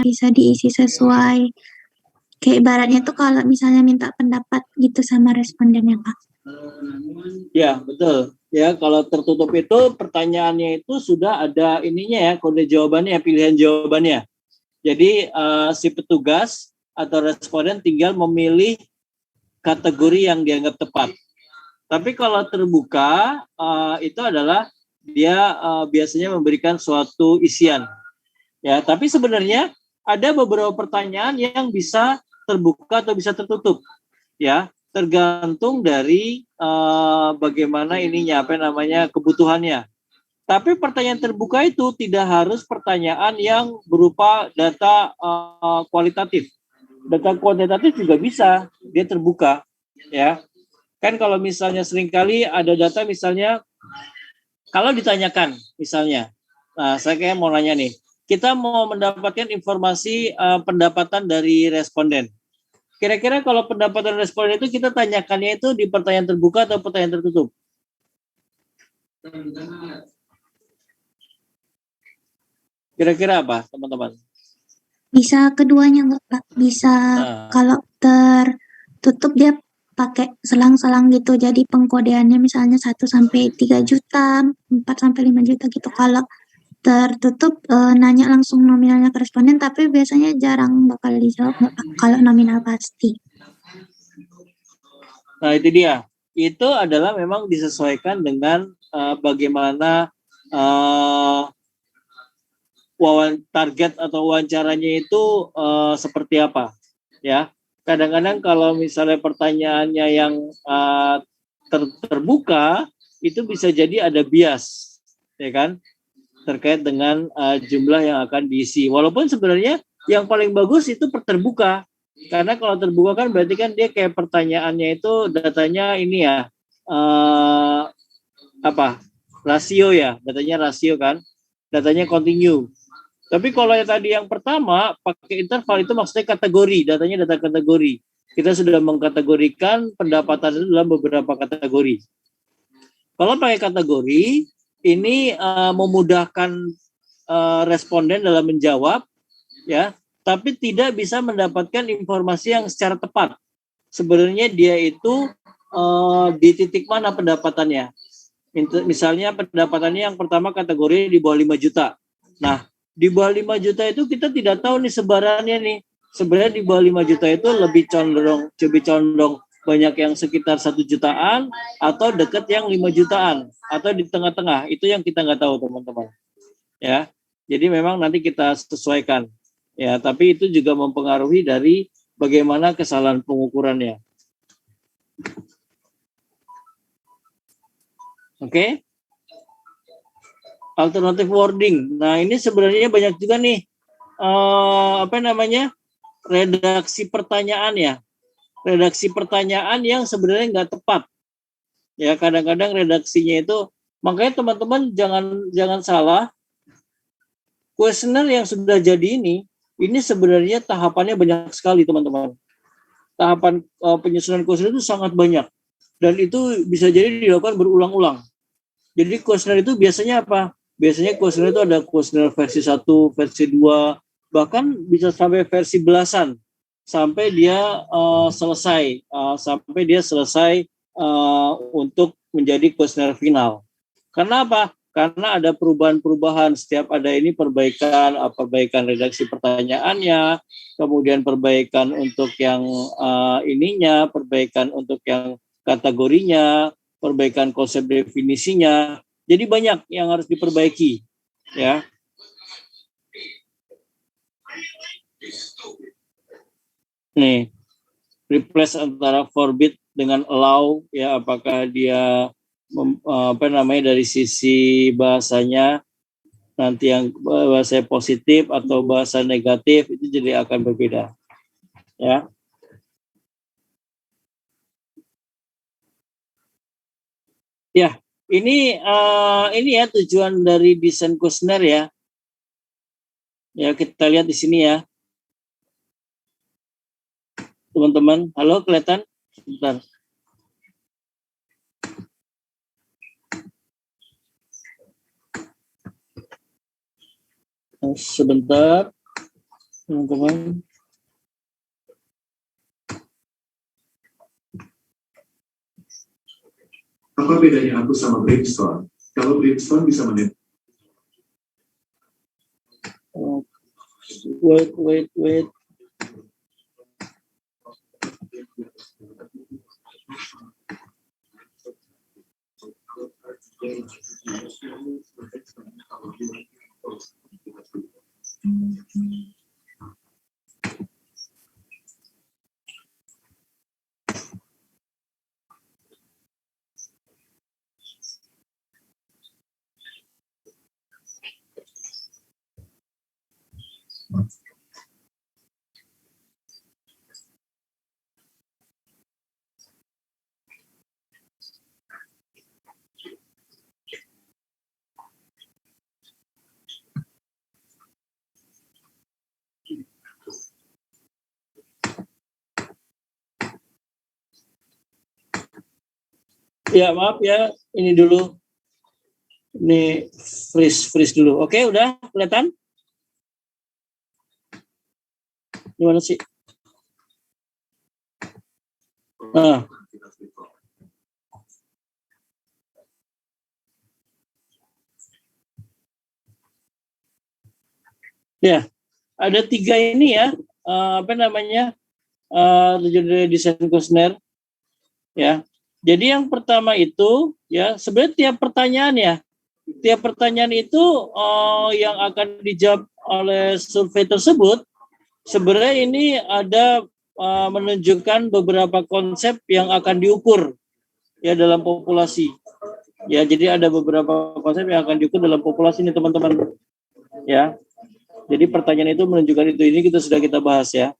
bisa diisi sesuai. Kayak ibaratnya tuh kalau misalnya minta pendapat gitu sama respondennya, Pak. Ya, betul. Ya, kalau tertutup itu pertanyaannya itu sudah ada ininya ya, kode jawabannya, pilihan jawabannya. Jadi si petugas atau responden tinggal memilih kategori yang dianggap tepat. Tapi kalau terbuka itu adalah dia biasanya memberikan suatu isian. Ya, tapi sebenarnya ada beberapa pertanyaan yang bisa terbuka atau bisa tertutup. Ya, tergantung dari bagaimana ininya kebutuhannya. Tapi pertanyaan terbuka itu tidak harus pertanyaan yang berupa data kualitatif. Data kuantitatif juga bisa, dia terbuka, ya. Kan kalau misalnya seringkali ada data misalnya, kalau ditanyakan misalnya, nah saya kayak mau nanya nih, kita mau mendapatkan informasi pendapatan dari responden. Kira-kira kalau pendapatan responden itu kita tanyakannya itu di pertanyaan terbuka atau pertanyaan tertutup? Kira-kira apa, teman-teman? Bisa keduanya nggak, Pak? Bisa kalau tertutup dia pakai selang-selang gitu. Jadi pengkodeannya misalnya 1 sampai 3 juta, 4 sampai 5 juta gitu. Kalau tertutup nanya langsung nominalnya ke responden, tapi biasanya jarang bakal dijawab nggak, Pak? Kalau nominal pasti. Nah, itu dia. Itu adalah memang disesuaikan dengan bagaimana target atau wawancaranya itu seperti apa, ya. Kadang-kadang kalau misalnya pertanyaannya yang terbuka, itu bisa jadi ada bias, ya kan, terkait dengan jumlah yang akan diisi. Walaupun sebenarnya yang paling bagus itu terbuka, karena kalau terbuka kan berarti kan dia kayak pertanyaannya itu datanya ini ya, rasio ya, datanya rasio kan, datanya continue. Tapi kalau yang tadi yang pertama pakai interval itu maksudnya kategori, datanya data kategori. Kita sudah mengkategorikan pendapatan itu dalam beberapa kategori. Kalau pakai kategori, ini memudahkan responden dalam menjawab, ya, tapi tidak bisa mendapatkan informasi yang secara tepat. Sebenarnya dia itu di titik mana pendapatannya. Misalnya pendapatannya yang pertama kategori di bawah 5 juta. Nah, di bawah 5 juta itu kita tidak tahu nih sebarannya nih. Sebenarnya di bawah 5 juta itu lebih condong banyak yang sekitar 1 jutaan atau dekat yang 5 jutaan atau di tengah-tengah. Itu yang kita nggak tahu, teman-teman. Ya. Jadi memang nanti kita sesuaikan. Ya, tapi itu juga mempengaruhi dari bagaimana kesalahan pengukurannya. Oke. Alternative wording. Nah, ini sebenarnya banyak juga nih redaksi pertanyaan ya. Redaksi pertanyaan yang sebenarnya nggak tepat. Ya, kadang-kadang redaksinya itu, makanya teman-teman jangan salah. Kuesioner yang sudah jadi ini sebenarnya tahapannya banyak sekali, teman-teman. Tahapan penyusunan kuesioner itu sangat banyak. Dan itu bisa jadi dilakukan berulang-ulang. Jadi kuesioner itu biasanya apa? Biasanya kuesioner itu ada kuesioner versi 1, versi 2, bahkan bisa sampai versi belasan sampai dia selesai untuk menjadi kuesioner final. Karena apa? Karena ada perubahan-perubahan, setiap ada ini perbaikan redaksi pertanyaannya, kemudian perbaikan untuk yang perbaikan untuk yang kategorinya, perbaikan konsep definisinya. Jadi banyak yang harus diperbaiki, ya. Nih, replace antara forbid dengan allow, ya, apakah dia dari sisi bahasanya nanti yang bahasa positif atau bahasa negatif itu jadi akan berbeda, ya. Ya, ini ya tujuan dari desain kuesioner ya. Ya, kita lihat di sini ya. Teman-teman, halo, kelihatan? Sebentar. Sebentar. teman-teman. Apa bedanya aku sama Brimstone? Kalau Brimstone bisa Wait. Ya, maaf ya, ini dulu. Ini freeze dulu. Oke, udah kelihatan? Gimana sih? Nah. Ya, ada 3 ini ya, tujuan desain kuesioner, ya. Jadi yang pertama itu, ya, sebenarnya tiap pertanyaan itu yang akan dijawab oleh survei tersebut, sebenarnya ini ada menunjukkan beberapa konsep yang akan diukur, ya, dalam populasi. Ya, jadi ada beberapa konsep yang akan diukur dalam populasi ini, teman-teman. Ya. Jadi pertanyaan itu menunjukkan itu. Ini sudah kita bahas, ya.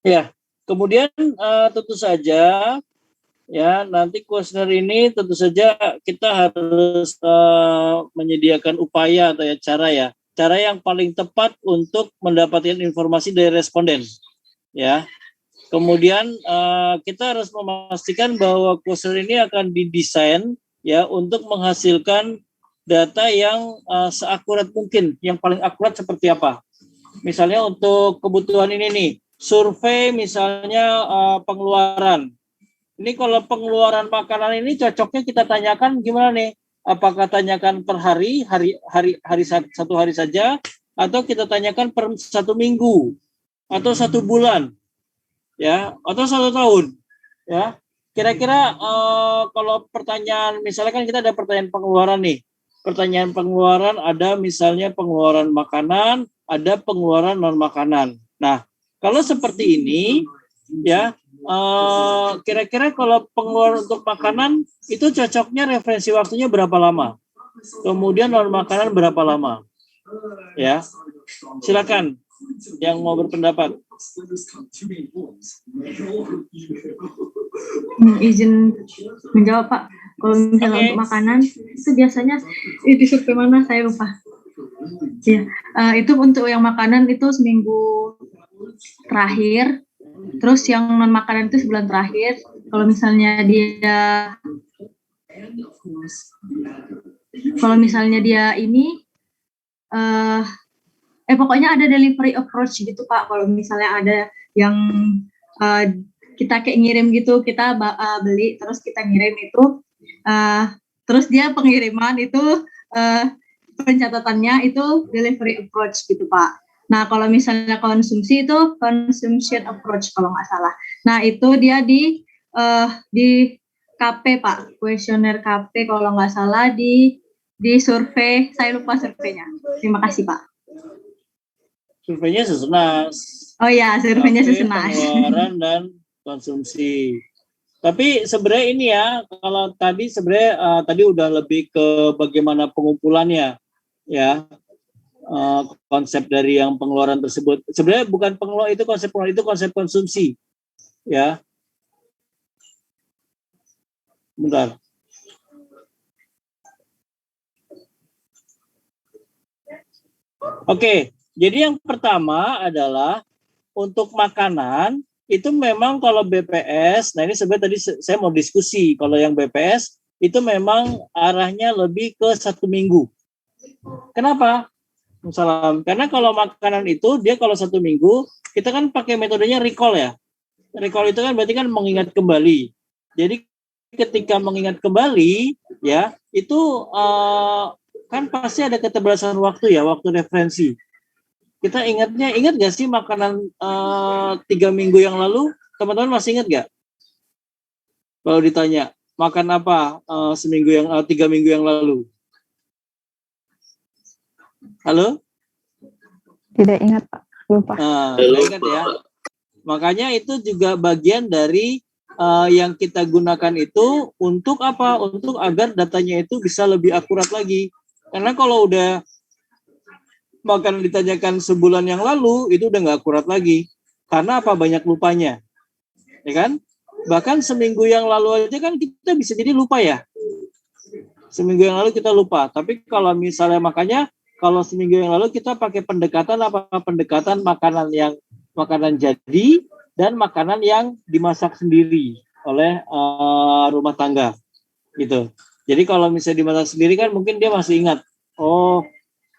Ya, kemudian tentu saja, ya, nanti kuesioner ini tentu saja kita harus menyediakan upaya atau ya cara yang paling tepat untuk mendapatkan informasi dari responden, ya. Kemudian kita harus memastikan bahwa kuesioner ini akan didesain, ya, untuk menghasilkan data yang seakurat mungkin. Yang paling akurat seperti apa? Misalnya untuk kebutuhan ini nih, survei misalnya pengeluaran. Ini kalau pengeluaran makanan ini cocoknya kita tanyakan gimana nih? Apakah tanyakan per hari satu hari saja, atau kita tanyakan per 1 minggu, atau 1 bulan, ya, atau 1 tahun, ya. Kira-kira kalau pertanyaan, misalnya kan kita ada pertanyaan pengeluaran nih. Pertanyaan pengeluaran ada misalnya pengeluaran makanan, ada pengeluaran non makanan. Nah, kalau seperti ini, ya, kira-kira kalau pengeluaran untuk makanan itu cocoknya referensi waktunya berapa lama? Kemudian non makanan berapa lama? Ya, silakan yang mau berpendapat. Izin menjawab, Pak. Kalau misalnya untuk makanan itu biasanya di survei mana saya lupa. Ya, itu untuk yang makanan itu seminggu terakhir. Terus yang non makanan itu sebulan terakhir. Kalau misalnya dia ini pokoknya ada delivery approach gitu, Pak. Kalau misalnya ada yang kita kayak ngirim gitu, kita beli terus kita ngirim itu, terus dia pengiriman itu pencatatannya itu delivery approach gitu, Pak. Nah, kalau misalnya konsumsi itu consumption approach kalau nggak salah. Nah, itu dia di KP, Pak, kuesioner KP kalau nggak salah di survei, saya lupa surveinya. Terima kasih, Pak. Surveinya Sesenas. Oh ya, surveinya Sesenas. Pengeluaran dan konsumsi. Tapi sebenarnya ini ya, kalau tadi sebenarnya tadi udah lebih ke bagaimana pengumpulannya, ya. Konsep dari yang pengeluaran tersebut sebenarnya bukan pengeluaran, itu konsep pengeluaran, itu konsep konsumsi, ya. Bentar. Oke, jadi yang pertama adalah untuk makanan itu memang kalau BPS, nah ini sebenarnya tadi saya mau diskusi, kalau yang BPS itu memang arahnya lebih ke 1 minggu. Kenapa? Salam. Karena kalau makanan itu dia kalau 1 minggu kita kan pakai metodenya recall ya. Recall itu kan berarti kan mengingat kembali. Jadi ketika mengingat kembali ya itu kan pasti ada keterbatasan waktu ya, waktu referensi. Kita ingat gak sih makanan 3 minggu yang lalu? Teman-teman masih ingat gak? Kalau ditanya makan apa 3 minggu yang lalu? Halo? Tidak ingat, Pak. Lupa. Tidak ingat ya. Makanya itu juga bagian dari yang kita gunakan itu untuk apa? Untuk agar datanya itu bisa lebih akurat lagi. Karena kalau udah makanan ditanyakan sebulan yang lalu, itu udah nggak akurat lagi. Karena apa? Banyak lupanya. Ya kan? Bahkan seminggu yang lalu aja kan kita bisa jadi lupa ya. Seminggu yang lalu kita lupa. Tapi kalau misalnya makanya kalau seminggu yang lalu kita pakai pendekatan apa? Pendekatan makanan jadi dan makanan yang dimasak sendiri oleh rumah tangga gitu. Jadi kalau misalnya dimasak sendiri kan mungkin dia masih ingat,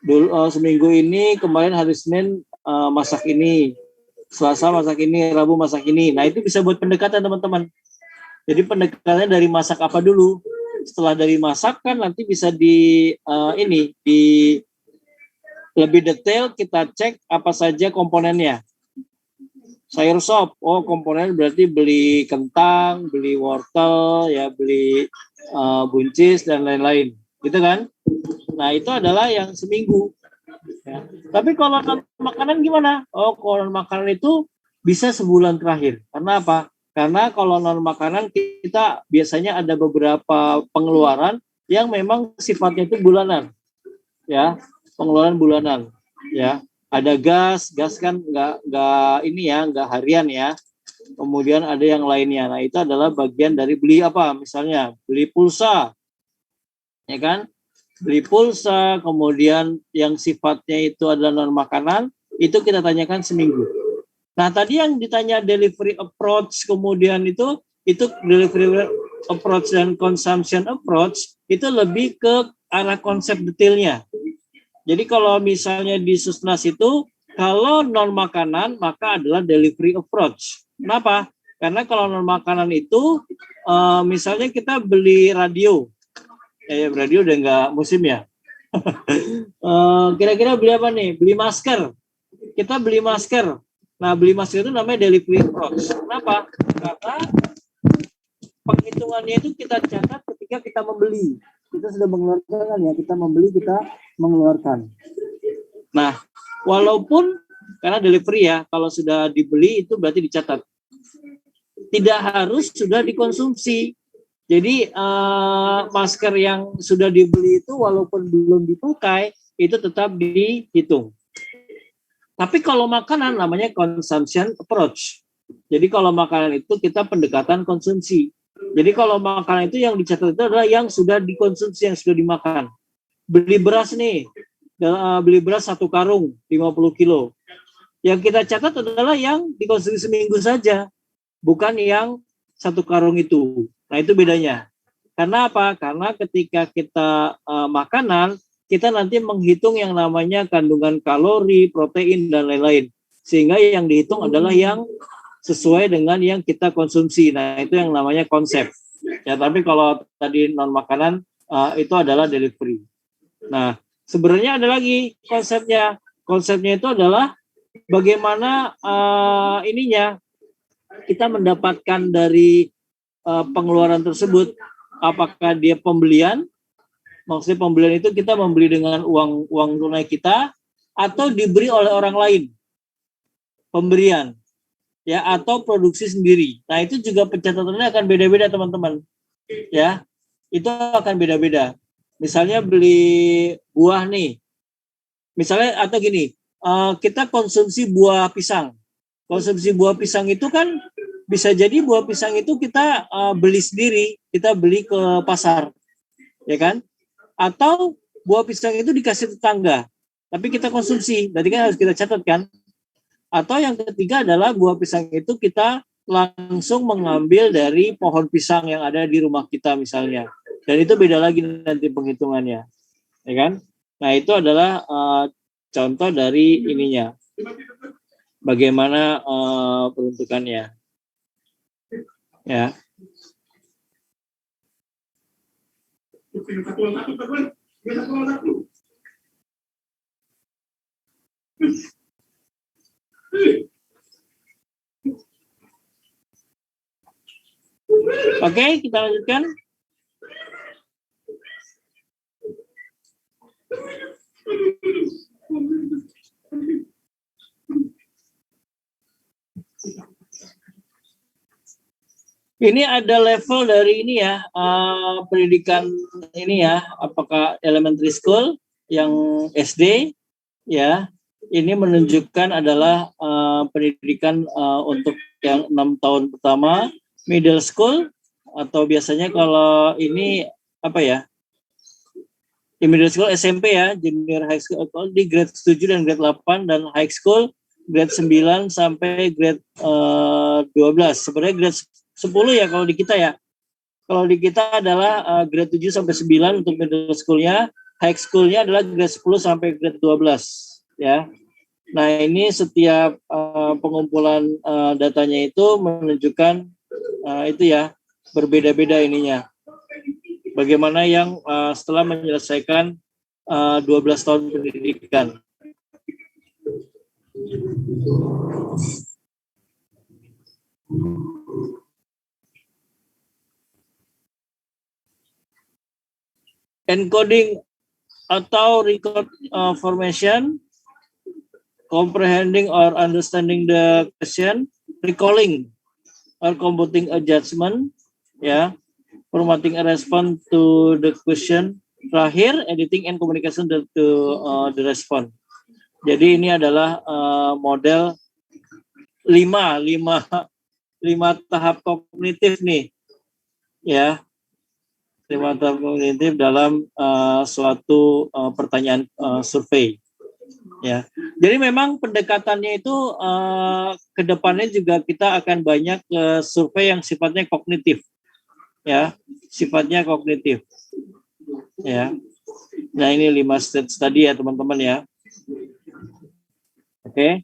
dulu seminggu ini kemarin hari Senin masak ini, Selasa masak ini, Rabu masak ini. Nah itu bisa buat pendekatan teman-teman. Jadi pendekatannya dari masak apa dulu. Setelah dari masak kan nanti bisa di lebih detail kita cek apa saja komponennya. Sayur sop, komponen berarti beli kentang, beli wortel, ya beli buncis dan lain-lain, gitu kan? Nah itu adalah yang seminggu. Ya. Tapi kalau makanan gimana? Kalau makanan itu bisa sebulan terakhir. Karena apa? Karena kalau non makanan kita biasanya ada beberapa pengeluaran yang memang sifatnya itu bulanan, ya pengeluaran bulanan, ya. Ada gas kan nggak harian ya. Kemudian ada yang lainnya. Nah itu adalah bagian dari beli apa? Misalnya beli pulsa, ya kan? Beli pulsa, kemudian yang sifatnya itu adalah non makanan, itu kita tanyakan seminggu. Nah tadi yang ditanya delivery approach, kemudian itu delivery approach dan consumption approach itu lebih ke arah konsep detailnya. Jadi kalau misalnya di Susnas itu, kalau non makanan maka adalah delivery approach. Kenapa? Karena kalau non makanan itu, misalnya kita beli radio, radio udah nggak musim ya. Kira-kira beli apa nih? Beli masker. Kita beli masker. Nah beli masker itu namanya delivery approach. Kenapa? Karena penghitungannya itu kita catat ketika kita membeli. Kita sudah mengeluarkan ya, kita membeli, kita mengeluarkan. Nah, walaupun karena delivery ya, kalau sudah dibeli itu berarti dicatat. Tidak harus sudah dikonsumsi. Jadi masker yang sudah dibeli itu walaupun belum dipakai itu tetap dihitung. Tapi kalau makanan namanya consumption approach. Jadi kalau makanan itu kita pendekatan konsumsi. Jadi kalau makanan itu yang dicatat itu adalah yang sudah dikonsumsi, yang sudah dimakan. Beli beras nih, beli beras 1 karung 50 kilo. Yang kita catat adalah yang dikonsumsi seminggu saja, bukan yang 1 karung itu. Nah itu bedanya. Karena apa? Karena ketika kita makanan, kita nanti menghitung yang namanya kandungan kalori, protein, dan lain-lain. Sehingga yang dihitung adalah yang sesuai dengan yang kita konsumsi. Nah, itu yang namanya konsep. Ya, tapi kalau tadi non makanan itu adalah delivery. Nah, sebenarnya ada lagi konsepnya. Konsepnya itu adalah bagaimana kita mendapatkan dari pengeluaran tersebut. Apakah dia pembelian? Maksudnya pembelian itu kita membeli dengan uang tunai kita atau diberi oleh orang lain. Pemberian. Ya, atau produksi sendiri. Nah itu juga pencatatannya akan beda-beda teman-teman. Ya, itu akan beda-beda. Misalnya beli buah nih, misalnya atau gini, kita konsumsi buah pisang. Konsumsi buah pisang itu kan bisa jadi buah pisang itu kita beli sendiri, kita beli ke pasar, ya kan? Atau buah pisang itu dikasih tetangga, tapi kita konsumsi, berarti kan harus kita catat kan? Atau yang ketiga adalah buah pisang itu kita langsung mengambil dari pohon pisang yang ada di rumah kita misalnya. Dan itu beda lagi nanti penghitungannya. Ya kan? Nah, itu adalah contoh dari ininya. Bagaimana peruntukannya. Ya. Oke, kita lanjutkan. Ini ada level dari ini ya, pendidikan ini ya, apakah elementary school yang SD ya, ini menunjukkan adalah pendidikan untuk yang 6 tahun pertama, middle school, atau biasanya kalau ini apa ya, di middle school SMP ya, junior high school, di grade 7 dan grade 8, dan high school grade 9 sampai grade 12. Sebenarnya grade 10 ya kalau di kita ya. Kalau di kita adalah grade 7 sampai 9 untuk middle school-nya, high school-nya adalah grade 10 sampai grade 12 ya. Nah, ini setiap pengumpulan datanya itu menunjukkan itu ya, berbeda-beda ininya. Bagaimana yang setelah menyelesaikan 12 tahun pendidikan. Encoding atau record formation, comprehending or understanding the question, recalling or computing a judgment, ya, formatting a response to the question, terakhir editing and communication to the response. Jadi ini adalah model 5 tahap kognitif nih, ya. 5 tahap kognitif dalam suatu pertanyaan survei. Ya, jadi memang pendekatannya itu ke depannya juga kita akan banyak survei yang sifatnya kognitif, ya, sifatnya kognitif, ya. Nah, ini 5 stage tadi ya teman-teman ya. Oke.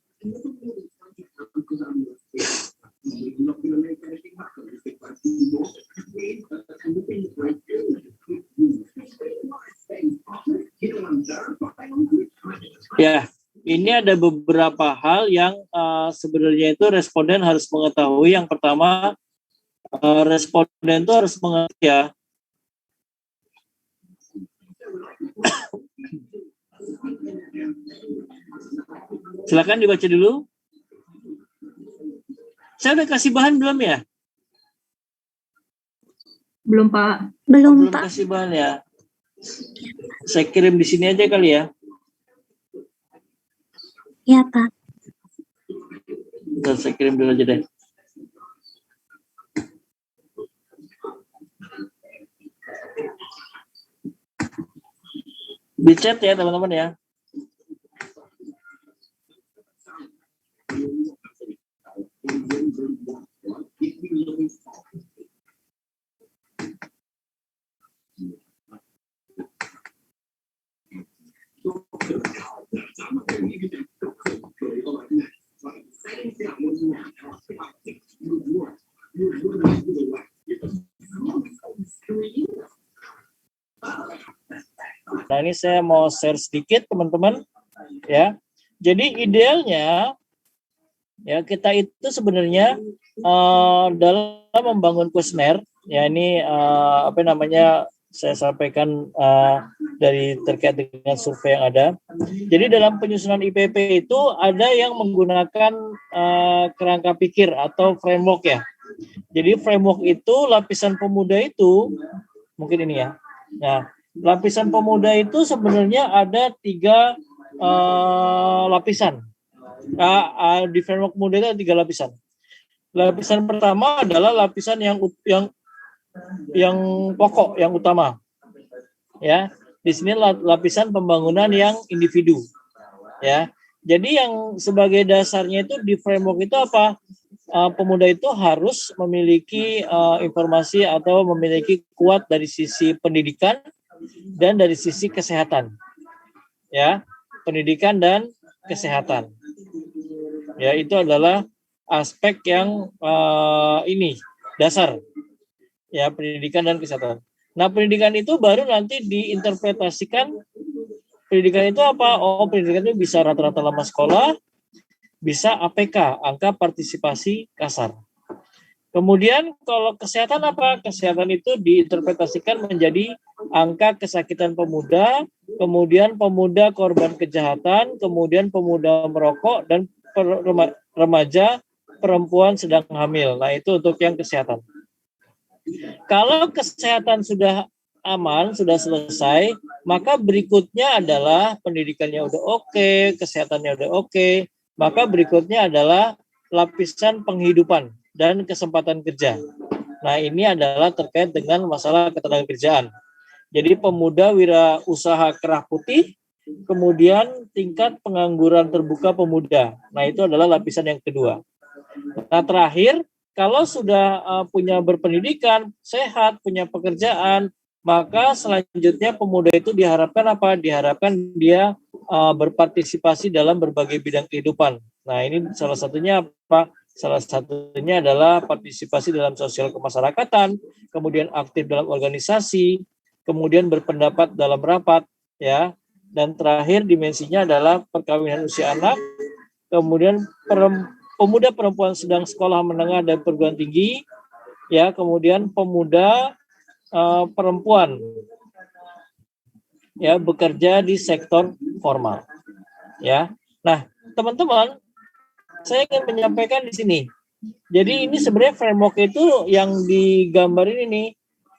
Ya, ini ada beberapa hal yang sebenarnya itu responden harus mengetahui. Yang pertama, responden itu harus mengerti ya. Silakan dibaca dulu. Saya udah kasih bahan belum ya? Belum, Pak. Belum, Belum Pak. kasih bahan ya. Saya kirim di sini aja kali ya. Ya, Pak. Dan saya kirim dulu aja deh. Di chat ya teman-teman ya. Nah, ini saya mau share sedikit teman-teman ya. Jadi idealnya ya kita itu sebenarnya dalam membangun kuesioner ya, ini apa namanya saya sampaikan dari terkait dengan survei yang ada. Jadi dalam penyusunan IPP itu ada yang menggunakan kerangka pikir atau framework ya. Jadi framework itu lapisan pemuda itu mungkin ini ya. Nah, lapisan pemuda itu sebenarnya ada 3 lapisan. Di framework pemuda itu ada 3 lapisan. Lapisan pertama adalah lapisan yang pokok, yang utama. Ya, di sini lapisan pembangunan yang individu. Ya, Jadi yang sebagai dasarnya itu di framework itu apa? Pemuda itu harus memiliki informasi atau memiliki kuat dari sisi pendidikan dan dari sisi kesehatan, ya, pendidikan dan kesehatan, ya, itu adalah aspek yang ini dasar, ya, pendidikan dan kesehatan. Nah, pendidikan itu baru nanti diinterpretasikan. Pendidikan itu apa? Oh, pendidikan itu bisa rata-rata lama sekolah, bisa APK, angka partisipasi kasar. Kemudian kalau kesehatan apa? Kesehatan itu diinterpretasikan menjadi angka kesakitan pemuda, kemudian pemuda korban kejahatan, kemudian pemuda merokok, dan remaja perempuan sedang hamil. Nah, itu untuk yang kesehatan. Kalau kesehatan sudah aman, sudah selesai, maka berikutnya adalah pendidikannya udah oke, kesehatannya udah oke, maka berikutnya adalah lapisan penghidupan dan kesempatan kerja. Nah, ini adalah terkait dengan masalah ketenagakerjaan. Jadi pemuda wirausaha kerah putih, kemudian tingkat pengangguran terbuka pemuda. Nah, itu adalah lapisan yang kedua. Nah, terakhir, kalau sudah punya berpendidikan, sehat, punya pekerjaan, maka selanjutnya pemuda itu diharapkan apa? Diharapkan dia berpartisipasi dalam berbagai bidang kehidupan. Nah, ini salah satunya apa? Salah satunya adalah partisipasi dalam sosial kemasyarakatan, kemudian aktif dalam organisasi, kemudian berpendapat dalam rapat, ya. Dan terakhir dimensinya adalah perkawinan usia anak, kemudian pemuda perempuan sedang sekolah menengah dan perguruan tinggi, ya, kemudian pemuda perempuan, ya, bekerja di sektor formal, ya. Nah, teman-teman, saya ingin menyampaikan di sini. Jadi ini sebenarnya framework itu yang digambar ini nih,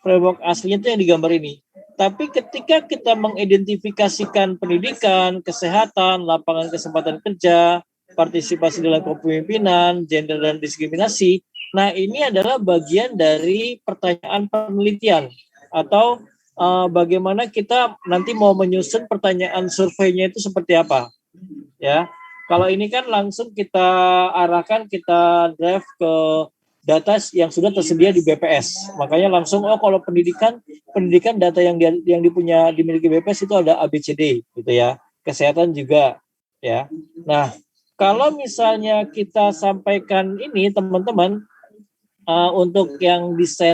framework aslinya itu yang digambar ini. Tapi ketika kita mengidentifikasikan pendidikan, kesehatan, lapangan kesempatan kerja, partisipasi dalam kepemimpinan, gender dan diskriminasi, nah ini adalah bagian dari pertanyaan penelitian atau bagaimana kita nanti mau menyusun pertanyaan surveinya itu seperti apa, ya. Kalau ini kan langsung kita arahkan, kita drive ke data yang sudah tersedia di BPS. Makanya langsung kalau pendidikan data yang dimiliki BPS itu ada ABCD gitu ya. Kesehatan juga, ya. Nah, kalau misalnya kita sampaikan ini teman-teman untuk yang desain